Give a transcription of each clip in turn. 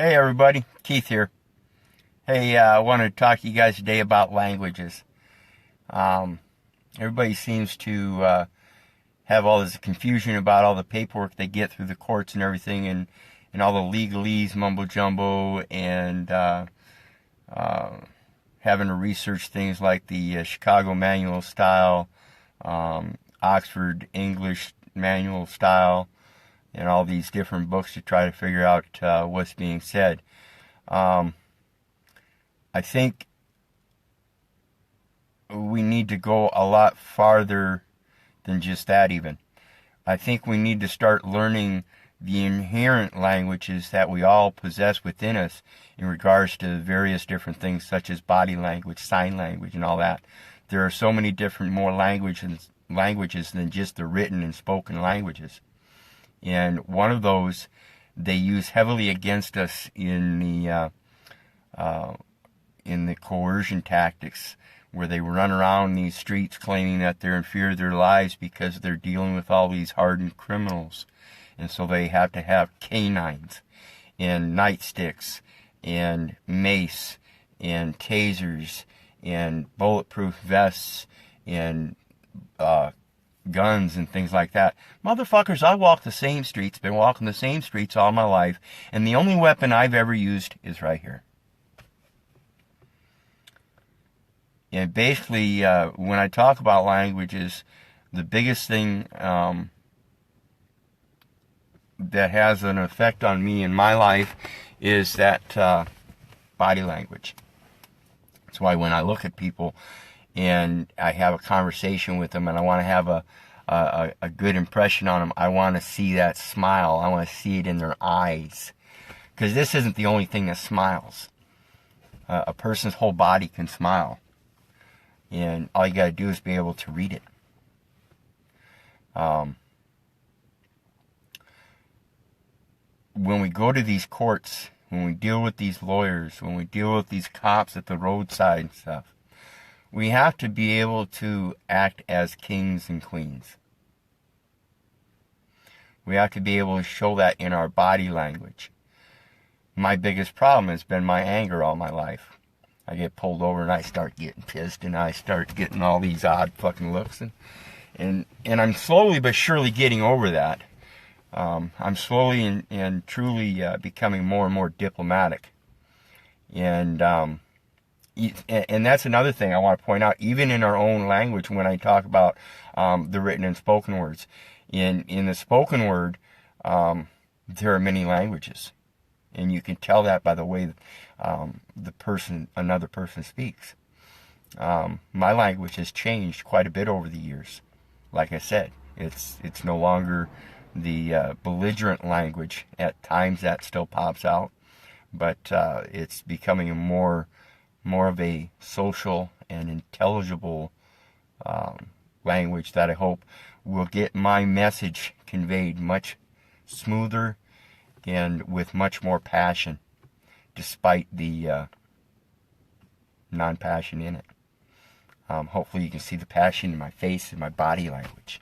Hey everybody, Keith here. Hey, I wanted to talk to you guys today about languages. Everybody seems to have all this confusion about all the paperwork they get through the courts and everything, and all the legalese, mumbo jumbo, and having to research things like the Chicago Manual Style, Oxford English Manual Style, and all these different books to try to figure out what's being said. I think we need to go a lot farther than just that even. I think we need to start learning the inherent languages that we all possess within us in regards to various different things such as body language, sign language, and all that. There are so many different more languages than just the written and spoken languages. And one of those they use heavily against us in the coercion tactics, where they run around these streets claiming that they're in fear of their lives because they're dealing with all these hardened criminals. And so they have to have canines and nightsticks and mace and tasers and bulletproof vests and guns and things like that. Motherfuckers, I walk the same streets, been walking the same streets all my life, and the only weapon I've ever used is right here. And basically, when I talk about languages, the biggest thing that has an effect on me in my life is that body language. That's why when I look at people and I have a conversation with them and I want to have a good impression on them, I want to see that smile. I want to see it in their eyes. Because this isn't the only thing that smiles. A person's whole body can smile. And all you got to do is be able to read it. When we go to these courts, when we deal with these lawyers, when we deal with these cops at the roadside and stuff, we have to be able to act as kings and queens. We have to be able to show that in our body language. My biggest problem has been my anger all my life. I get pulled over and I start getting pissed and I start getting all these odd fucking looks. And I'm slowly but surely getting over that. I'm slowly and truly becoming more and more diplomatic. And that's another thing I want to point out, even in our own language when I talk about the written and spoken words. In the spoken word, there are many languages. And you can tell that by the way another person speaks. My language has changed quite a bit over the years. Like I said, it's no longer the belligerent language. At times that still pops out, but it's becoming more of a social and intelligible language that I hope will get my message conveyed much smoother and with much more passion, despite the non-passion in it. Hopefully you can see the passion in my face and my body language.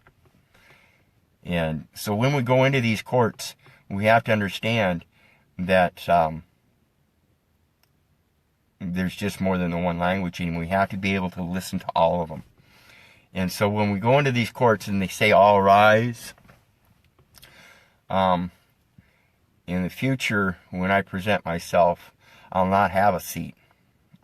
And so when we go into these courts, we have to understand that there's just more than the one language, and we have to be able to listen to all of them. And so when we go into these courts and they say, all rise, in the future, when I present myself, I'll not have a seat.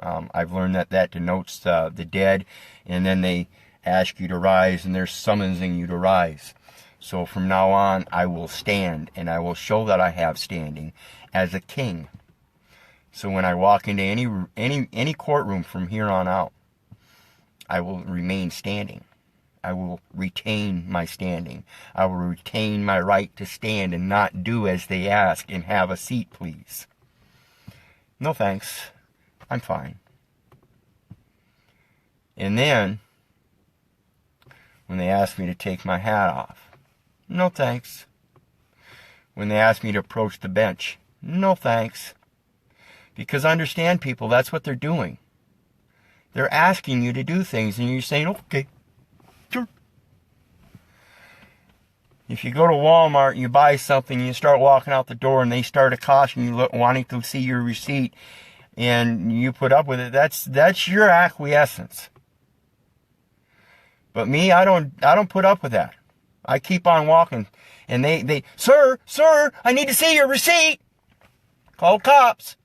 I've learned that denotes the dead, and then they ask you to rise, and they're summoning you to rise. So from now on, I will stand, and I will show that I have standing as a king. So when I walk into any courtroom from here on out, I will remain standing. I will retain my standing. I will retain my right to stand and not do as they ask and have a seat, please. No thanks. I'm fine. And then, when they ask me to take my hat off, no thanks. When they ask me to approach the bench, no thanks. Because I understand people, that's what they're doing. They're asking you to do things and you're saying, okay, sure. If you go to Walmart and you buy something, you start walking out the door and they start accosting you, wanting to see your receipt, and you put up with it, that's your acquiescence. But me, I don't put up with that. I keep on walking. And they, sir, I need to see your receipt. Call cops.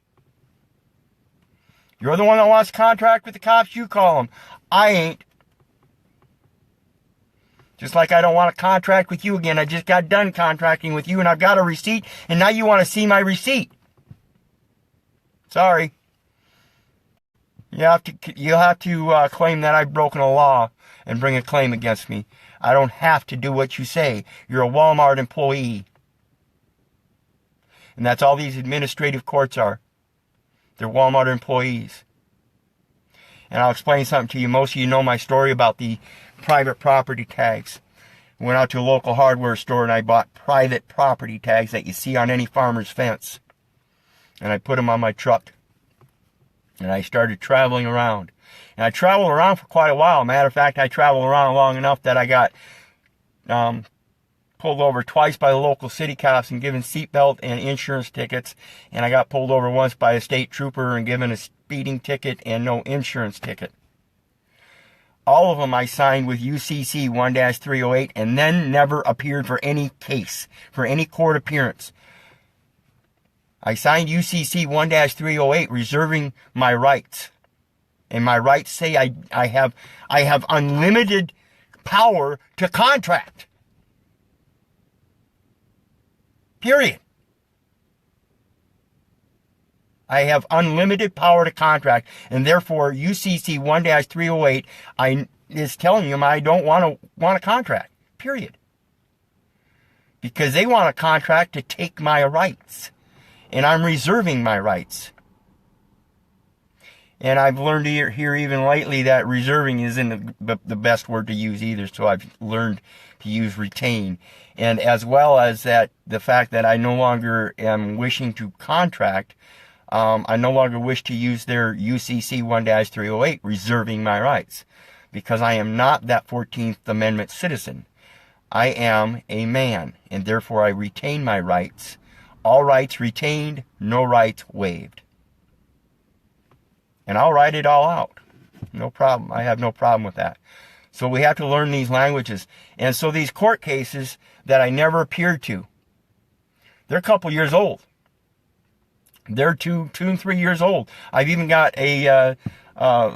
You're the one that wants to contract with the cops, you call them. I ain't. Just like I don't want to contract with you again. I just got done contracting with you and I've got a receipt and now you want to see my receipt. Sorry. You'll have to claim that I've broken a law and bring a claim against me. I don't have to do what you say. You're a Walmart employee. And that's all these administrative courts are. They're Walmart employees. And I'll explain something to you. Most of you know my story about the private property tags. I went out to a local hardware store and I bought private property tags that you see on any farmer's fence. And I put them on my truck. And I started traveling around. And I traveled around for quite a while. Matter of fact, I traveled around long enough that I got pulled over twice by the local city cops and given seatbelt and insurance tickets. And I got pulled over once by a state trooper and given a speeding ticket and no insurance ticket. All of them I signed with UCC 1-308 and then never appeared for any case, for any court appearance. I signed UCC 1-308 reserving my rights. And my rights say I have unlimited power to contract. Period. I have unlimited power to contract, and therefore UCC 1-308 is telling them I don't want to contract. Period. Because they want a contract to take my rights, and I'm reserving my rights. And I've learned here even lately that reserving isn't the best word to use either, so I've learned to use retain. And as well as that, the fact that I no longer am wishing to contract, I no longer wish to use their UCC 1-308, reserving my rights, because I am not that 14th Amendment citizen. I am a man, and therefore I retain my rights. All rights retained, no rights waived. And I'll write it all out. No problem. I have no problem with that. So we have to learn these languages. And so these court cases that I never appeared to, they're a couple years old. They're two and 3 years old. I've even got a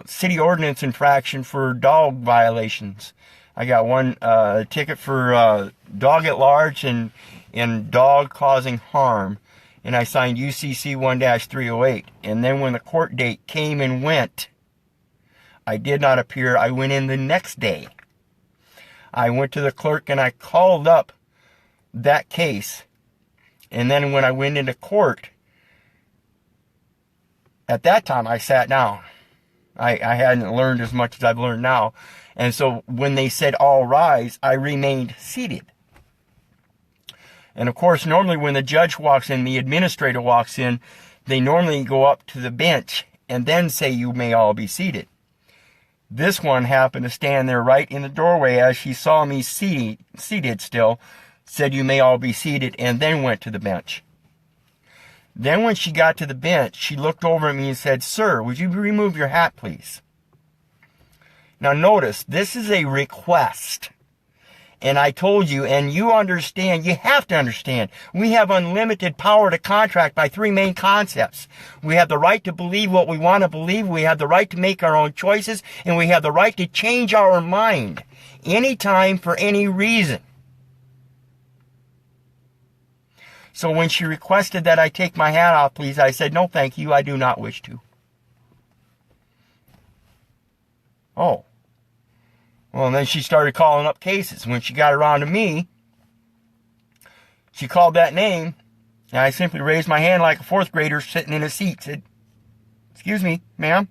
city ordinance infraction for dog violations. I got one ticket for dog at large and dog causing harm. And I signed UCC 1-308. And then when the court date came and went, I did not appear. I went in the next day. I went to the clerk and I called up that case. And then when I went into court, at that time I sat down. I hadn't learned as much as I've learned now. And so when they said all rise, I remained seated. And of course, normally when the judge walks in, the administrator walks in, they normally go up to the bench and then say, you may all be seated. This one happened to stand there right in the doorway as she saw me seated still, said, you may all be seated, and then went to the bench. Then when she got to the bench, she looked over at me and said, sir, would you remove your hat, please? Now notice, this is a request. And I told you, and you understand, you have to understand, we have unlimited power to contract by three main concepts. We have the right to believe what we want to believe, we have the right to make our own choices, and we have the right to change our mind anytime for any reason. So when she requested that I take my hat off, please, I said, no, thank you, I do not wish to. Oh. Well, and then she started calling up cases. When she got around to me, she called that name, and I simply raised my hand like a fourth grader sitting in a seat, said, excuse me, ma'am.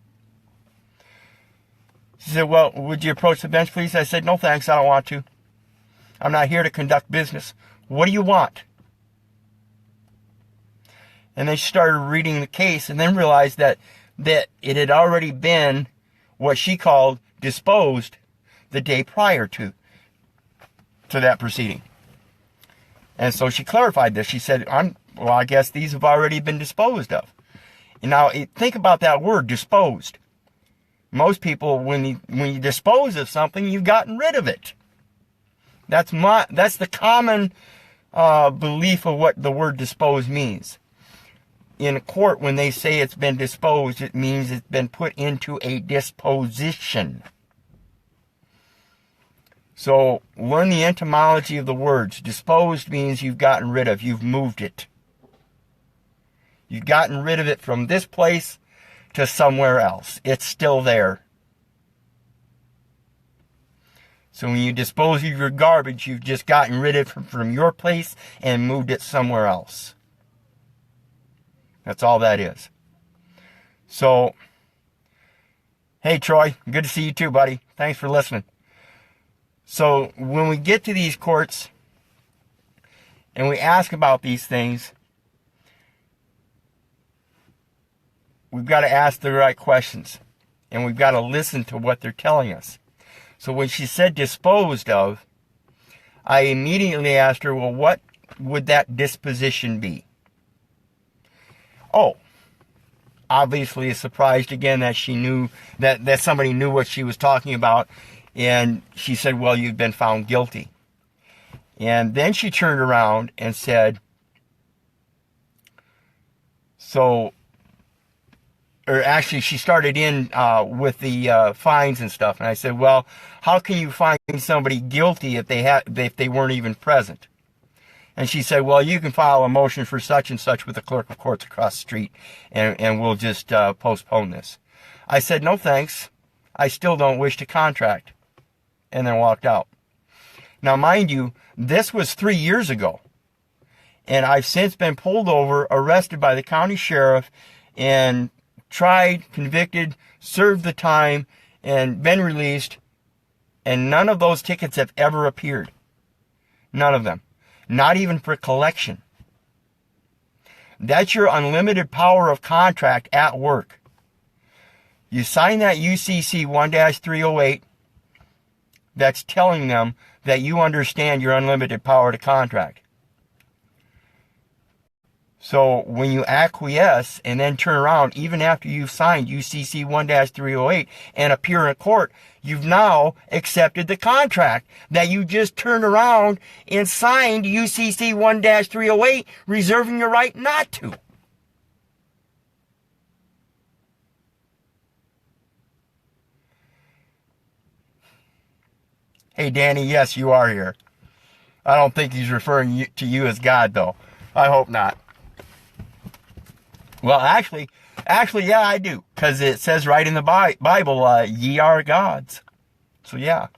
She said, well, would you approach the bench, please? I said, no, thanks, I don't want to. I'm not here to conduct business. What do you want? And then she started reading the case and then realized that it had already been what she called disposed the day prior to that proceeding. And so she clarified this. She said, well, I guess these have already been disposed of. And now, think about that word, disposed. Most people, when you dispose of something, you've gotten rid of it. That's the common belief of what the word dispose means. In a court, when they say it's been disposed, it means it's been put into a disposition. So, learn the etymology of the words. Disposed means you've gotten rid of, you've moved it. You've gotten rid of it from this place to somewhere else. It's still there. So when you dispose of your garbage, you've just gotten rid of it from your place and moved it somewhere else. That's all that is. So, hey Troy, good to see you too, buddy. Thanks for listening. So when we get to these courts and we ask about these things, we've got to ask the right questions. And we've got to listen to what they're telling us. So when she said disposed of, I immediately asked her, well, what would that disposition be? Oh, obviously surprised again that she knew, that somebody knew what she was talking about. And she said, well, you've been found guilty. And then she turned around and said, or actually she started in with the fines and stuff. And I said, well, how can you find somebody guilty if they weren't even present? And she said, well, you can file a motion for such and such with the clerk of courts across the street, and we'll just postpone this. I said, no thanks. I still don't wish to contract. And then walked out. Now, mind you, this was 3 years ago. And I've since been pulled over, arrested by the county sheriff, and tried, convicted, served the time, and been released. And none of those tickets have ever appeared. None of them. Not even for collection. That's your unlimited power of contract at work. You sign that UCC 1-308, that's telling them that you understand your unlimited power to contract. So when you acquiesce and then turn around, even after you've signed UCC 1-308 and appear in court, you've now accepted the contract that you just turned around and signed UCC 1-308, reserving your right not to. Hey, Danny, yes, you are here. I don't think he's referring to you as God, though. I hope not. Well, actually, yeah, I do. Because it says right in the Bible, ye are gods. So, yeah.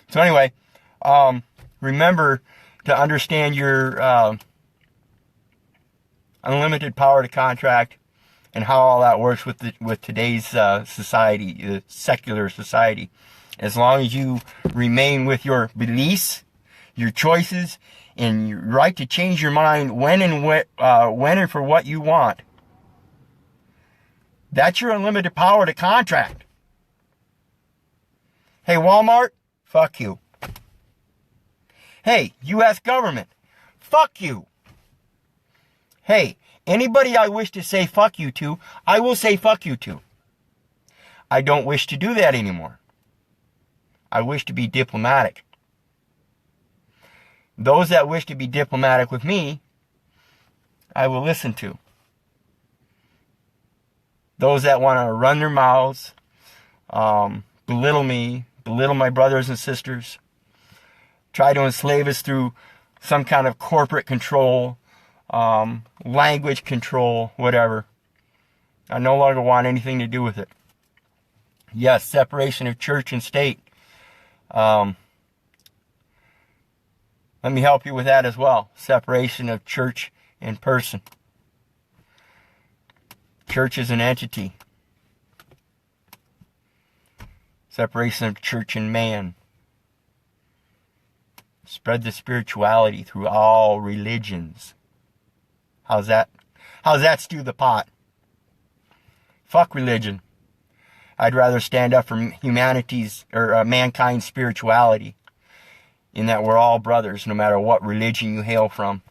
So, anyway, remember to understand your unlimited power to contract and how all that works with today's society, secular society. As long as you remain with your beliefs, your choices, and your right to change your mind when and for what you want. That's your unlimited power to contract. Hey, Walmart, fuck you. Hey, U.S. government, fuck you. Hey, anybody I wish to say fuck you to, I will say fuck you to. I don't wish to do that anymore. I wish to be diplomatic. Those that wish to be diplomatic with me, I will listen to. Those that want to run their mouths, belittle me, belittle my brothers and sisters, try to enslave us through some kind of corporate control, language control, whatever. I no longer want anything to do with it. Yes, separation of church and state. Let me help you with that as well. Separation of church and person. Church is an entity. Separation of church and man. Spread the spirituality through all religions. How's that? How's that stew the pot? Fuck religion. I'd rather stand up for humanity's or mankind's spirituality in that we're all brothers, no matter what religion you hail from.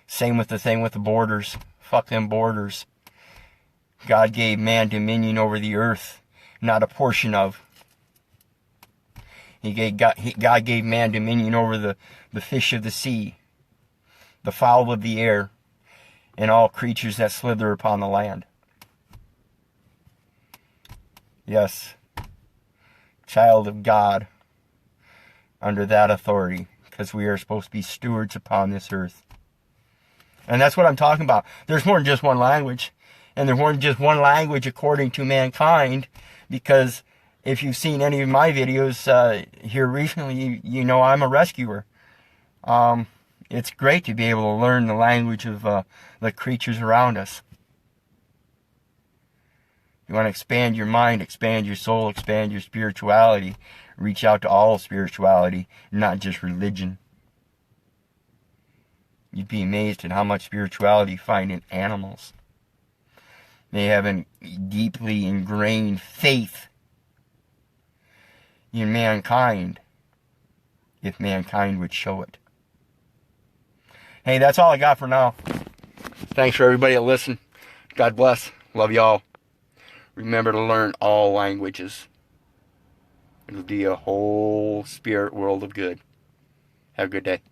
Same with the thing with the borders. Fuck them borders. God gave man dominion over the earth, not a portion of. God gave man dominion over the fish of the sea, the fowl of the air, and all creatures that slither upon the land. Yes, child of God, under that authority, because we are supposed to be stewards upon this earth. And that's what I'm talking about. There's more than just one language. And there's more than just one language according to mankind. Because if you've seen any of my videos here recently, you know I'm a rescuer. It's great to be able to learn the language of the creatures around us. You want to expand your mind, expand your soul, expand your spirituality. Reach out to all spirituality, not just religion. You'd be amazed at how much spirituality you find in animals. They have a deeply ingrained faith in mankind, if mankind would show it. Hey, that's all I got for now. Thanks for everybody that listened. God bless. Love y'all. Remember to learn all languages. It'll be a whole spirit world of good. Have a good day.